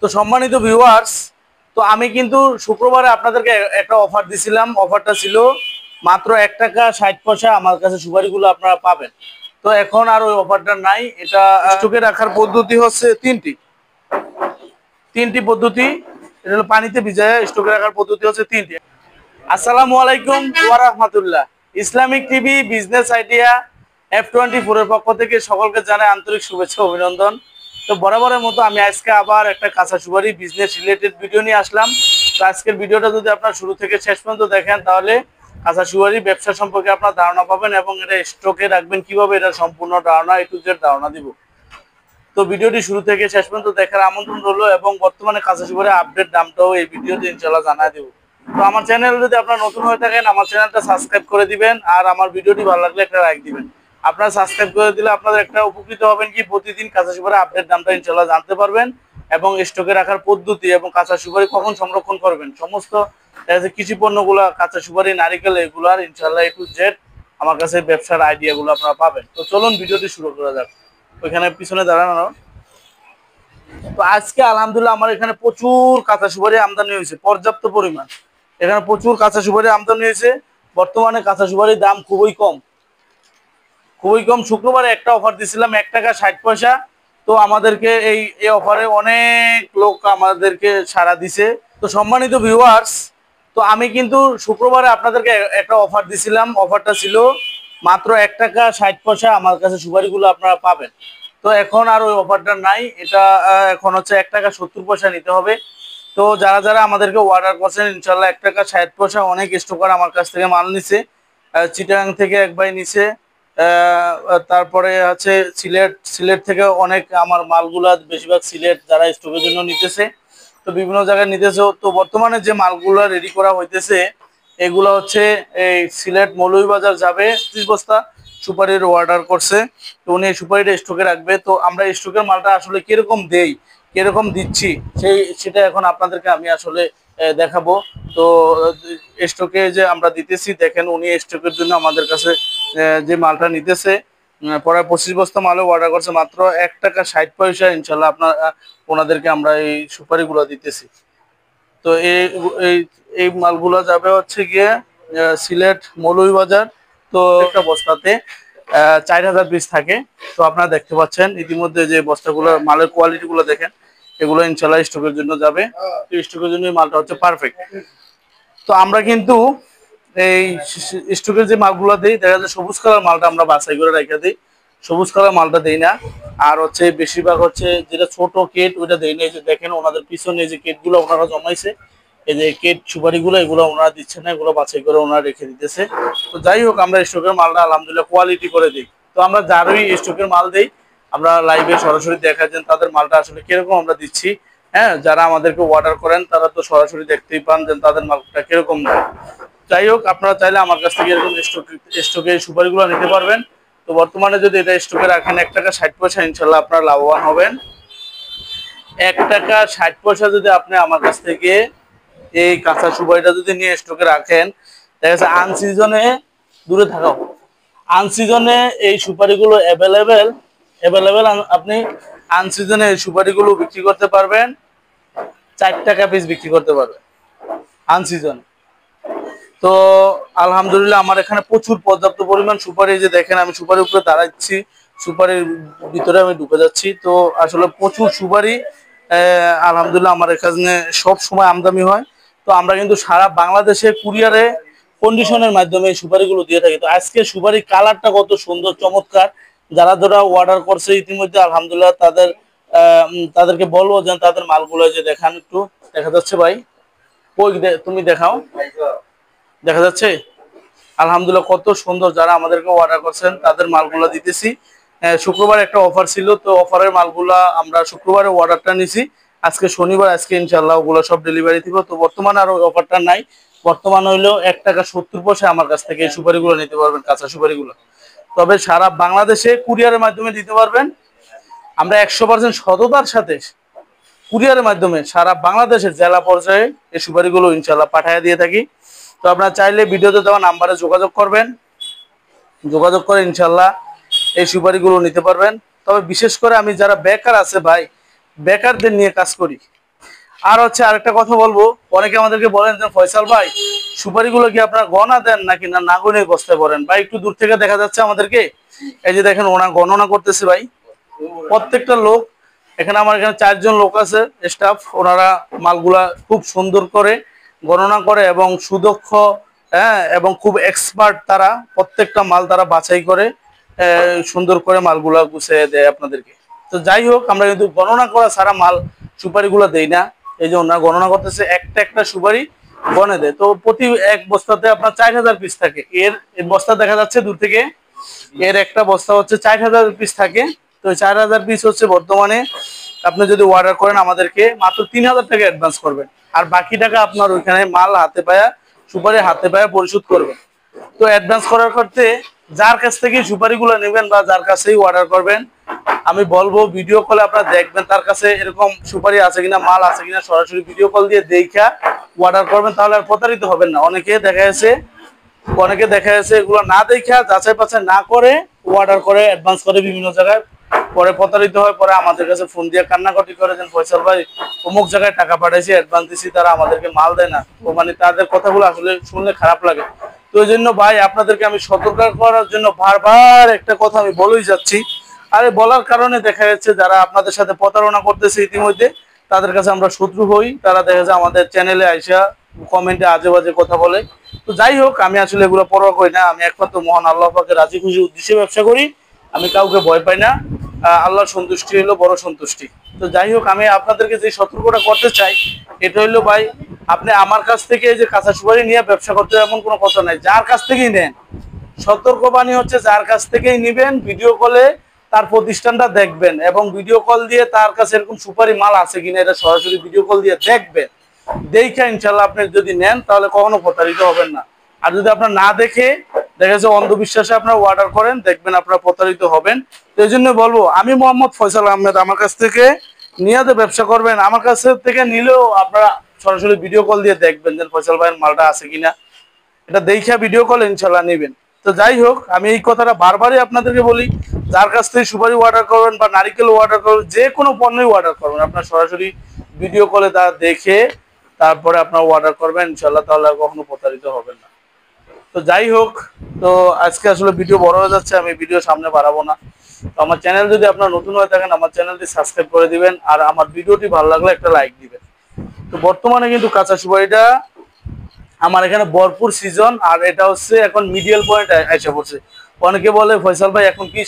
তো সম্মানিত ভিউয়ার্স, তো আমি কিন্তু শুক্রবারে আপনাদেরকে একটা অফার দিছিলাম। অফারটা ছিল মাত্র 1 টাকা 60 পয়সা আমার কাছে সুপারিগুলো আপনারা পাবেন। তো এখন আর ওই অফারটা নাই। এটা স্টকে রাখার পদ্ধতি হচ্ছে তিনটি পদ্ধতি। এটা হলো পানিতে ভিজায় স্টকে রাখার পদ্ধতি হচ্ছে তিনটি। আসসালামু আলাইকুম ওয়া রাহমাতুল্লাহ। Islamic TV business idea F24 এর পক্ষ থেকে সকলকে জানাই আন্তরিক শুভেচ্ছা অভিনন্দন। তো বরাবরের মতো আমি আজকে আবার একটা কাঁচা সুপারি বিজনেস রিলেটেড ভিডিও নিয়ে আসলাম। তো আজকের ভিডিওটা যদি আপনারা শুরু থেকে শেষ পর্যন্ত দেখেন তাহলে কাঁচা সুপারি ব্যবসা সম্পর্কে আপনার ধারণা পাবেন এবং এটা স্টকে রাখবেন কিভাবে, এটা সম্পূর্ণ ধারণা A to Z ধারণা দিব। তো ভিডিওটি শুরু থেকে শেষ পর্যন্ত দেখার আমন্ত্রণ রইল এবং বর্তমানে কাঁচা সুপারির আপডেট দামটাও এই ভিডিওতে ইনশাআল্লাহ জানাই দেব। তো আমার চ্যানেল যদি আপনারা নতুন হয়ে থাকেন আমার চ্যানেলটা সাবস্ক্রাইব করে দিবেন আর আমার ভিডিওটি ভালো লাগলে একটা লাইক দিবেন। আপনারা সাবস্ক্রাইব করে দিলে আপনাদের একটা উপকৃত হবেন কি প্রতিদিন কাঁচা সুপারির আপডেট দামটা ইনশাআল্লাহ জানতে পারবেন এবং স্টকে রাখার পদ্ধতি এবং কাঁচা সুপারি কখন সংরক্ষণ করবেন সমস্ত কৃষি পণ্যগুলো, কাঁচা সুপারি, নারিকেল, এগুলার ইনশাআল্লাহ A to Z আমার কাছে ব্যবসার আইডিয়াগুলো আপনারা পাবেন। তো চলুন ভিডিওটি শুরু করা যাক। ওইখানে পিছনে দাঁড়ানো। তো আজকে আলহামদুলিল্লাহ আমার এখানে প্রচুর কাঁচা সুপারি আমদানি হয়েছে, পর্যাপ্ত পরিমাণ। এখানে প্রচুর কাঁচা সুপারি আমদানি হয়েছে। বর্তমানে কাঁচা সুপারির দাম খুবই কম। শুক্রবারে একটা অফার দিছিলাম 1 টাকা 60 পয়সা। তো আমাদেরকে এই অফারে অনেক লোক আমাদেরকে সাড়া দিছে। তো সম্মানিত ভিউয়ার্স, তো আমি কিন্তু শুক্রবারে আপনাদেরকে একটা অফার দিছিলাম। অফারটা ছিল মাত্র 1 টাকা 60 পয়সা আমার কাছে সুপারিগুলো আপনারা পাবেন। তো এখন আর ওই অফারটা নাই। এটা এখন হচ্ছে 1 টাকা 70 পয়সা নিতে হবে। তো যারা যারা আমাদেরকে অর্ডার করছেন ইনশাল্লাহ 1 টাকা 60 পয়সা অনেক স্টকার আমার কাছ থেকে মাল নিছে। চিটাগাং থেকে এক ভাই নিছে, তারপরে আছে সিলেট থেকে অনেক আমার মালগুলা বেশিরভাগ সিলেট যারা স্টকের জন্য নিতেছে। তো বিভিন্ন জায়গায় নিতেছে। তো বর্তমানে যে মালগুলা রেডি করা হইতেছে এগুলো হচ্ছে এই সিলেট মৌলভীবাজার যাবে 30 বস্তা সুপারির অর্ডার করছে। তো উনি সুপারিটা স্টকে রাখবে। তো আমরা স্টকের মালটা আসলে কিরকম দেই, কিরকম দিচ্ছি সেটা এখন আপনাদেরকে আমি আসলে দেখাবো। তো স্টকে যে আমরা দিতেছি দেখেন, উনি স্টকের জন্য আমাদের কাছে যে মালটা নিতেছে পরে 25 বস্তা মালও অর্ডার করছে মাত্র 1 টাকা 60 পয়সা। ইনশাল্লাহ আপনার ওনাদেরকে আমরা এই সুপারিগুলো দিতেছি। তো এই মালগুলো যাবে হচ্ছে গিয়ে সিলেট মৌলভীবাজার। তো একটা বস্তাতে 4000 পিস থাকে। তো আপনারা দেখতে পাচ্ছেন ইতিমধ্যে যে বস্তাগুলো মালের কোয়ালিটিগুলো দেখেন, এগুলো ইনশাল্লাহ স্টকের জন্য যাবে। তো স্টকের জন্য মালটা হচ্ছে পারফেক্ট। তো আমরা কিন্তু এই স্টকের যে মালগুলো দিই দেখা যায় সবুজ কালার মালটা আমরা বাছাই করে রেখে দিই, সবুজ কালার মালটা দেই না। আর হচ্ছে বেশিরভাগ হচ্ছে যেটা ছোট কেট ওইটা দেই না। এই যে দেখেন ওনাদের পিছনে যে কেটগুলো ওনারা জমাইছে, এই যে কেট সুপারিগুলো এগুলো ওনারা দিচ্ছে না, এগুলো বাছাই করে ওনারা রেখে দিতেছে। তো যাই হোক আমরা স্টকের মালটা আলহামদুলিল্লাহ কোয়ালিটি করে দিই। তো আমরা যারই স্টকের মাল দেই আমরা লাইভে সরাসরি দেখা যান তাদের মালটা আসলে কিরকম আমরা দিচ্ছি। হ্যাঁ, যারা আমাদেরকে অর্ডার করেন তারা তো সরাসরি দেখতেই পান যে তাদের মালটা কিরকম দেয়। যাই হোক আপনারা চাইলে আমার কাছ থেকে এরকম স্টকে সুপারিগুলো নিতে পারবেন। তো বর্তমানে যদি এটা স্টকে রাখেন 1 টাকা 60 পয়সা ইনশাল্লাহ আপনারা লাভবান হবেন। 1 টাকা 60 পয়সা যদি আপনি আমার কাছ থেকে এই কাঁচা সুপারিটা যদি নিয়ে স্টকে রাখেন, দেখা যাচ্ছে আনসিজনে দূরে থাকাও, আনসিজনে এই সুপারিগুলো অ্যাভেলেবেল আপনি আনসিজনে এই সুপারিগুলো বিক্রি করতে পারবেন 4 টাকা পিস বিক্রি করতে পারবেন আনসিজনে। তো আলহামদুলিল্লাহ আমার এখানে প্রচুর পর্যাপ্ত পরিমাণ সুপারি, যে দেখেন আমি সুপারির উপরে দাঁড়াচ্ছি, সুপারির ভিতরে আমি ঢুকে যাচ্ছি। তো আসলে প্রচুর সুপারি আলহামদুলিল্লাহ আমার এখানে সব সময় আমদানি হয়। তো আমরা কিন্তু সারা বাংলাদেশে কুরিয়ারে কন্ডিশনের মাধ্যমে এই সুপারিগুলো দিয়ে থাকি। তো আজকে সুপারি কালারটা কত সুন্দর চমৎকার। যারা যারা অর্ডার করছে ইতিমধ্যে আলহামদুলিল্লাহ তাদেরকে বলবো যে তাদের মালগুলো যে দেখান, একটু দেখা যাচ্ছে ভাই, ওই তুমি দেখাও, দেখা যাচ্ছে আলহামদুলিল্লাহ কত সুন্দর। যারা আমাদেরকে অর্ডার করছেন তাদের মালগুলো দিতেছি। শুক্রবার একটা অফার ছিল, তো অফারের মালগুলা আমরা শুক্রবারে অর্ডারটা নিছি। আজকে শনিবার, আজকে ইনশাল্লাহ ওগুলো সব ডেলিভারি দিব। তো বর্তমানে আর ওই অফারটা নাই। বর্তমান হইলো 1 টাকা 70 পয়সা আমার কাছ থেকে এই সুপারিগুলো নিতে পারবেন, কাঁচা সুপারিগুলো। তবে সারা বাংলাদেশে কুরিয়ারের মাধ্যমে দিতে পারবেন। আমরা 100% সততার সাথে কুরিয়ারের মাধ্যমে সারা বাংলাদেশের জেলা পর্যায়ে এই সুপারিগুলো ইনশাল্লাহ পাঠিয়ে দিয়ে থাকি। তো আপনারা চাইলে ভিডিওতে দেওয়া নাম্বারে যোগাযোগ করবেন, যোগাযোগ করে ইনশাল্লাহ এই সুপারিগুলো নিতে পারবেন। তবে বিশেষ করে আমি যারা বেকার আছে ভাই, বেকারদের নিয়ে কাজ করি। আর হচ্ছে আরেকটা কথা বলবো, অনেকে আমাদেরকে বলেন যে ফয়সাল ভাই সুপারিগুলো কি আপনারা গণনা দেন নাকি না গুনে বস্তায় ভরেন? ভাই একটু দূর থেকে দেখা যাচ্ছে আমাদেরকে, এই যে দেখেন ওনা গণনা করতেছে ভাই, প্রত্যেকটা লোক এখানে, আমার এখানে 4 জন লোক আছে স্টাফ, ওনারা মালগুলা খুব সুন্দর করে গণনা করে এবং সুদক্ষ, হ্যাঁ, এবং খুব এক্সপার্ট, তারা প্রত্যেকটা মাল তারা বাছাই করে সুন্দর করে মালগুলা গুছিয়ে দেয় আপনাদেরকে। তো যাই হোক, আমরা কিন্তু গণনা করা সারা মাল সুপারিগুলো দেই না। এই যে ওনারা গণনা করতেছে, একটা একটা সুপারি গনে দেয়। তো প্রতি এক বস্তাতে আপনার 4000 পিস থাকে। এর বস্তা দেখা যাচ্ছে দূর থেকে, এর একটা বস্তা হচ্ছে 4000 পিস থাকে। তো 4000 পিস হচ্ছে বর্তমানে আপনি যদি অর্ডার করেন আমাদেরকে মাত্র 3000 টাকা অ্যাডভান্স করবেন, আর বাকি টাকা আপনার ওইখানে মাল হাতে পায়া, সুপারি হাতে পায়া পরিশোধ করবেন। তো অ্যাডভান্স করার করতে যার কাছ থেকে সুপারিগুলো নেবেন বা যার কাছেই অর্ডার করবেন, আমি বলবো ভিডিও কলে আপনারা দেখবেন তার কাছে এরকম সুপারি আছে কিনা, মাল আছে কিনা, সরাসরি ভিডিও কল দিয়ে দেখা অর্ডার করবেন, তাহলে আর প্রতারিত হবেন না। অনেকে দেখা যাচ্ছে এগুলো না দেখা যাচাই বাছাই না করে অর্ডার করে, অ্যাডভান্স করে বিভিন্ন জায়গায়, পরে প্রতারিত হয়, পরে আমাদের কাছে ফোন দিয়ে কান্নাকাটি করে দেন ফয়সাল ভাই অমুক জায়গায় টাকা পাঠাইছি, অ্যাডভান্স দিছি, তারা আমাদেরকে মাল দেয় না। তো মানে তাদের কথাগুলো আসলে শুনলে খারাপ লাগে। তো এই জন্য ভাই আপনাদেরকে আমি সতর্ক করার জন্য বারবার একটা কথা আমি বলেই যাচ্ছি। আরে বলার কারণে দেখা যাচ্ছে যারা আপনাদের সাথে প্রতারণা করতেছে ইতিমধ্যে, তাদের কাছে আমরা শত্রু হই। তারা দেখা যায় আমাদের চ্যানেলে আইসা কমেন্টে আজে বাজে কথা বলে। তো যাই হোক, আমি আসলে এগুলো পরোয়া করি না। আমি একমাত্র মহান আল্লাহ পাকের রাজি খুশি উদ্দেশ্যে ব্যবসা করি। আমি কাউকে ভয় পাই না। আল্লাহর সন্তুষ্টি হলো বড় সন্তুষ্টি। তো যাই হোক, আমি আপনাদেরকে যে সতর্কটা করতে চাই এটা হইলো ভাই, আপনি আমার কাছ থেকে যে কাঁচা সুপারি নিয়ে ব্যবসা করতে এমন কোনো কথা নাই। যার কাছ থেকেই নেন, সতর্কবাণী হচ্ছে যার কাছ থেকেই নিবেন, ভিডিও কলে তার প্রতিষ্ঠানটা দেখবেন এবং ভিডিও কল দিয়ে তার কাছে এরকম সুপারি মাল আছে কিনা এটা সরাসরি ভিডিও কল দিয়ে দেখবেন। দেখে ইনশাল্লাহ আপনি যদি নেন তাহলে কখনো প্রতারিত হবেন না। আর যদি আপনার না দেখে দেখা যাচ্ছে অন্ধবিশ্বাসে আপনার অর্ডার করেন, দেখবেন আপনারা প্রতারিত হবেন। তো এই জন্য বলবো, আমি মোহাম্মদ ফয়সাল আহমেদ, আমার কাছ থেকে নিয়ে ব্যবসা করবেন। আমার কাছ থেকে নিলেও আপনারা সরাসরি ভিডিও কল দিয়ে দেখবেন যে ফয়সাল ভাইয়ের মালটা আছে কিনা, এটা দেখে ভিডিও কল ইনশাল্লাহ নেবেন। তো যাই হোক, আমি এই কথাটা বারবারই আপনাদেরকে বলি, যার কাছ থেকে সুপারি অর্ডার করবেন বা নারিকেল অর্ডার করবেন, যে কোনো পণ্যই অর্ডার করবেন, আপনার সরাসরি ভিডিও কলে তা দেখে তারপরে আপনার অর্ডার করবেন ইনশাল্লাহ, তাহলে আর কখনো প্রতারিত হবেন না। তো যাই হোক, তো আজকে আসলে ভিডিও বড় হয়ে যাচ্ছে, আমি ভিডিও সামনে বাড়াবো না। তো আমার চ্যানেল যদি আপনার নতুন হয়ে থাকেন, আমার চ্যানেলটি সাবস্ক্রাইব করে দিবেন, আর আমার ভিডিওটি ভালো লাগলে একটা লাইক দিবেন। তো বর্তমানে কিন্তু কাঁচা সুপারিটা আমার এখানে ভরপুর সিজন, আর এটা হচ্ছে এখন মিডিয়াল পয়েন্ট এসে পড়ছে। অনেকে বলে ফয়সাল ভাই এখন কি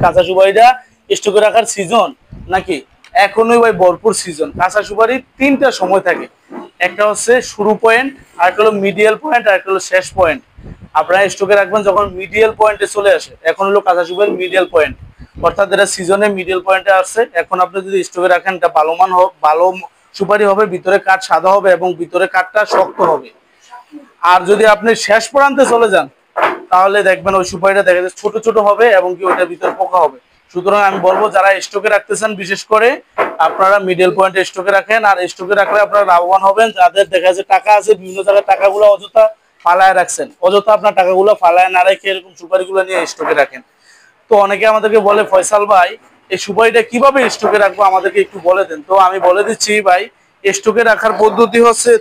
কাঁচা সুপারিটা স্টকে রাখার সিজন নাকি? এখনই ভাই ভরপুর সিজন। কাঁচা সুপারির 3টা সময় থাকে, একটা হচ্ছে শুরু পয়েন্ট, আরেকটা হলো মিডিয়াল পয়েন্ট, আর একটা হলো শেষ পয়েন্ট। আপনারা স্টকে রাখবেন যখন মিডিয়াল পয়েন্টে চলে আসে, এখন হলো কাঁচা সুপারির মিডিয়াল পয়েন্ট, অর্থাৎ এটা সিজনে মিডিয়াল পয়েন্টে আসছে। এখন আপনি যদি স্টকে রাখেন, এটা ভালো মান হোক, ভালো সুপারি হবে, ভিতরে কাঠ সাদা হবে এবং ভিতরে কাঠটা শক্ত হবে। আর যদি আপনি শেষ প্রান্তে চলে যান, তাহলে দেখবেন ওই সুপারিটা দেখা যাচ্ছে ছোট ছোট হবে এবং কি ওইটার ভিতরে পোকা হবে। সুতরাং আমি বলবো, যারা স্টকে রাখতেছেন বিশেষ করে আপনারা মিডল পয়েন্টে স্টকে রাখেন, আর স্টকে রাখলে আপনারা লাভবান হবেন। যাদের দেখা যাচ্ছে টাকা আছে, বিভিন্ন জায়গায় টাকাগুলো অযথা ফালায় রাখছেন, অযথা আপনার টাকাগুলো ফালায় না রেখে এরকম সুপারিগুলো নিয়ে স্টকে রাখেন। তো অনেকে আমাদেরকে বলে ফয়সাল ভাই এই সুপারিটা কিভাবে স্টকে রাখবো আমাদেরকে একটু বলে দেন। তো আমি বলে দিচ্ছি ভাই, স্টকে রাখার পদ্ধতি হচ্ছে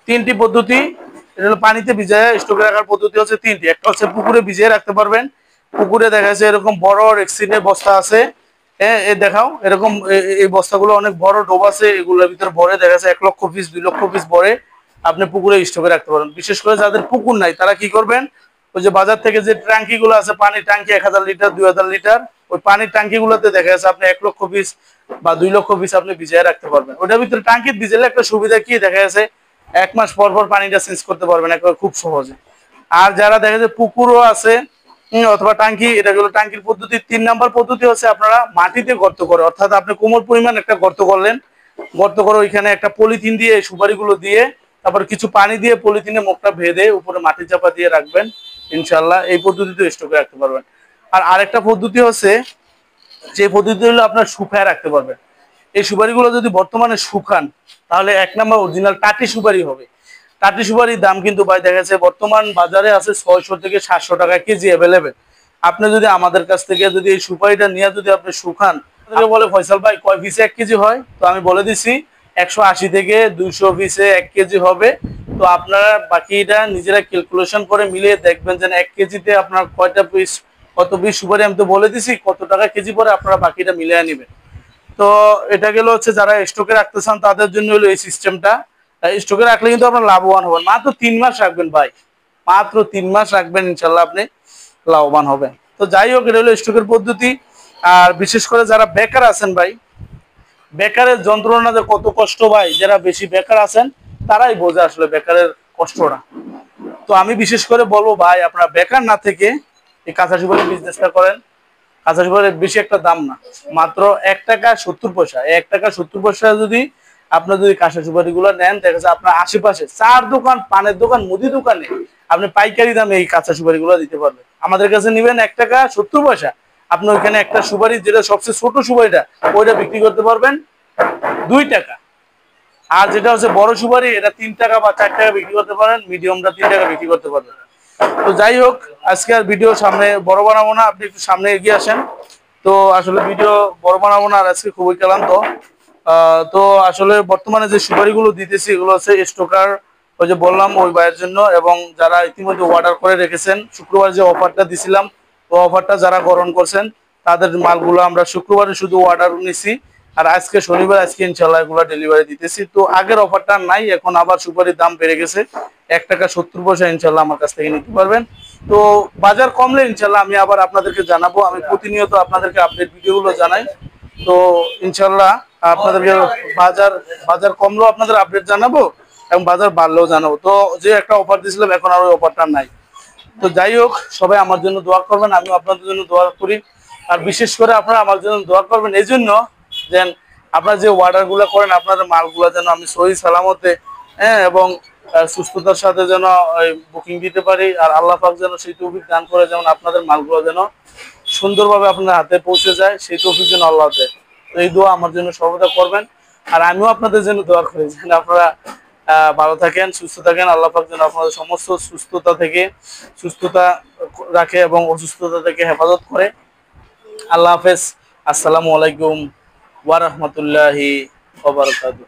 তিনটি পদ্ধতি। এটা হলো পানিতে ভিজায় স্টকে রাখার পদ্ধতি হচ্ছে 3টি। একটা হচ্ছে পুকুরে ভিজিয়ে রাখতে পারবেন। পুকুরে দেখা যাচ্ছে এরকম বড় রেক্সিনের বস্তা আছে, হ্যাঁ, এ দেখাও, এরকম এই বস্তাগুলো অনেক বড় ডোব আছে, এগুলোর ভিতরে ভরে দেখা যাচ্ছে 1 লক্ষ পিস 2 লক্ষ পিস ভরে আপনি পুকুরে স্টকে রাখতে পারেন। বিশেষ করে যাদের পুকুর নাই তারা কি করবেন, ওই যে বাজার থেকে যে ট্যাঙ্কি গুলো আছে, পানির ট্যাঙ্কি 1000 লিটার 2000 লিটার, ওই পানির ট্যাঙ্কি গুলোতে দেখা যাচ্ছে আপনি 1 লক্ষ পিস বা 2 লক্ষ পিস আপনি ভিজিয়ে রাখতে পারবেন। ওটার ভিতরে ট্যাঙ্কি ভিজালে একটা সুবিধা কি, দেখা যাচ্ছে 1 মাস পর পর পানিটা চেঞ্জ করতে পারবেন একবার খুব সহজে। আর যারা দেখা যায় পুকুরও আছে অথবা ট্যাঙ্কি, এটা হলো ট্যাঙ্কির পদ্ধতি। 3 নাম্বার পদ্ধতি হচ্ছে আপনারা মাটিতে গর্ত করে, অর্থাৎ আপনি কোমর পরিমাণ একটা গর্ত করলেন, গর্ত করে ওইখানে একটা পলিথিন দিয়ে সুপারিগুলো দিয়ে, তারপর কিছু পানি দিয়ে পলিথিনে মুখটা বেঁধে উপরে মাটি চাপা দিয়ে রাখবেন ইনশাল্লাহ। এই পদ্ধতিতে স্টকে রাখতে পারবেন। আর আরেকটা পদ্ধতি হচ্ছে, যে পদ্ধতি হলো আপনার শুকায় রাখতে পারবেন। এই সুপারিগুলো যদি বর্তমানে শুকান, তাহলে 1 নাম্বার অরিজিনাল টাটি সুপারি হবে। টাটি সুপারির দাম কিন্তু ভাই দেখা যাচ্ছে বর্তমান বাজারে আছে 600 থেকে 700 টাকা কেজি অ্যাভেলেবেল। আপনি যদি আমাদের কাছ থেকে যদি এই সুপারিটা নিয়ে যদি আপনি শুকান, বলে ফয়সাল ভাই কয় পিসে 1 কেজি হয়, তো আমি বলে দিছি 180 থেকে 200 পিসে 1 কেজি হবে। তো আপনারা বাকিটা নিজেরা ক্যালকুলেশন করে মিলিয়ে দেখবেন যে 1 কেজিতে আপনার কয়টা পিস, কত পিস সুপারি আমি তো বলে দিছি, কত টাকা কেজি পরে আপনারা বাকিটা মিলিয়ে নেবেন। তো এটা গেল হচ্ছে যারা স্টকে রাখতে চান তাদের জন্য হলো এই সিস্টেমটা। স্টকে রাখলে কিন্তু আপনার লাভবান হবেন। মাত্র 3 মাস রাখবেন ভাই, মাত্র 3 মাস রাখবেন, ইনশাল্লাহ আপনি লাভবান হবেন। তো যাই হোক, এটা হলো স্টকের পদ্ধতি। আর বিশেষ করে যারা বেকার আছেন ভাই, বেকারের যন্ত্রণা যে কত কষ্ট ভাই, যারা বেশি বেকার আছেন তারাই বোঝে আসলে বেকারের কষ্টটা। তো আমি বিশেষ করে বলবো ভাই, আপনারা বেকার না থেকে এই কাঁচা সুপারি বিজনেসটা করেন। কাঁচা সুপারির বেশি একটা দাম না, মাত্র 1 টাকা 70 পয়সা। 1 টাকা 70 পয়সা যদি আপনার যদি কাঁচা সুপারি গুলো নেন, দেখা যাচ্ছে আপনার আশেপাশে চার দোকান, পানের দোকান, মুদি দোকানে আপনি পাইকারি দামে এই কাঁচা সুপারি গুলো দিতে পারবেন। আমাদের কাছে নিবেন 1 টাকা 70 পয়সা, আপনি ওইখানে একটা সুপারি, যেটা সবচেয়ে ছোট সুপারিটা, ওইটা বিক্রি করতে পারবেন 2 টাকা। আর যেটা হচ্ছে বড় সুপারি, এটা 3 টাকা বা 4 টাকা বিক্রি করতে পারেন, মিডিয়ামটা 3 টাকা বিক্রি করতে পারবেন। তো যাই হোক, আজকে আর ভিডিও সামনে বড় বানাবো না, আপনি একটু সামনে এগিয়ে আসেন। তো আসলে ভিডিও বড় বানাবো না, আর আজকে খুবই ক্লান্ত। তো আসলে বর্তমানে যে সুপারিগুলো দিতেছি এগুলো হচ্ছে স্টোকার, ওই যে বললাম ওই ভাইয়ের জন্য, এবং যারা ইতিমধ্যে অর্ডার করে রেখেছেন। শুক্রবার যে অফারটা দিছিলাম, ওই অফারটা যারা গ্রহণ করছেন তাদের মালগুলো আমরা শুক্রবারে শুধু অর্ডার নিছি, আর আজকে শনিবার, আজকে ইনশাল্লাহ এগুলো ডেলিভারি দিতেছি। তো আগের অফারটা নাই, এখন আবার সুপারির দাম বেড়ে গেছে। 1 টাকা 70 পয়সা ইনশাল্লাহ আমার কাছ থেকে নিতে পারবেন। তো বাজার কমলে ইনশাল্লাহ আমি আবার আপনাদেরকে জানাবো। আমি প্রতিনিয়ত আপনাদেরকে আপডেট ভিডিওগুলো জানাই। তো ইনশাল্লাহ আপনাদেরকে বাজার কমলেও আপনাদের আপডেট জানাবো, এবং বাজার বাড়লেও জানাবো। তো যে একটা অফার দিয়েছিলাম, এখন আর ওই অফারটা নাই। তো যাই হোক, সবাই আমার জন্য দোয়া করবেন, আমিও আপনাদের জন্য দোয়া করি। আর বিশেষ করে আপনারা আমার জন্য দোয়া করবেন এই জন্য, যে আপনারা যে অর্ডারগুলো করেন, আপনাদের মালগুলো যেন আমি সহি সালামতে, হ্যাঁ, এবং সুস্থতার সাথে যেন বুকিং দিতে পারি। আর আল্লাহ পাক যেন সেই তৌফিক দান করে, যেমন আপনাদের মালগুলো যেন সুন্দরভাবে আপনার হাতে পৌঁছে যায়, সেই তৌফিক যেন আল্লাহ দেয়। তো এই দোয়া আমার জন্য সর্বদা করবেন। আর আমিও আপনাদের জন্য দোয়া করি যেন আপনারা ভালো থাকেন, সুস্থ থাকেন। আল্লাহ পাক যেন আপনাদের সমস্ত সুস্থতা রাখে এবং অসুস্থতা থেকে হেফাজত করে। আল্লাহ হাফেজ। আসসালামু আলাইকুম ওয়া রাহমাতুল্লাহি ওয়া বারাকাতুহু।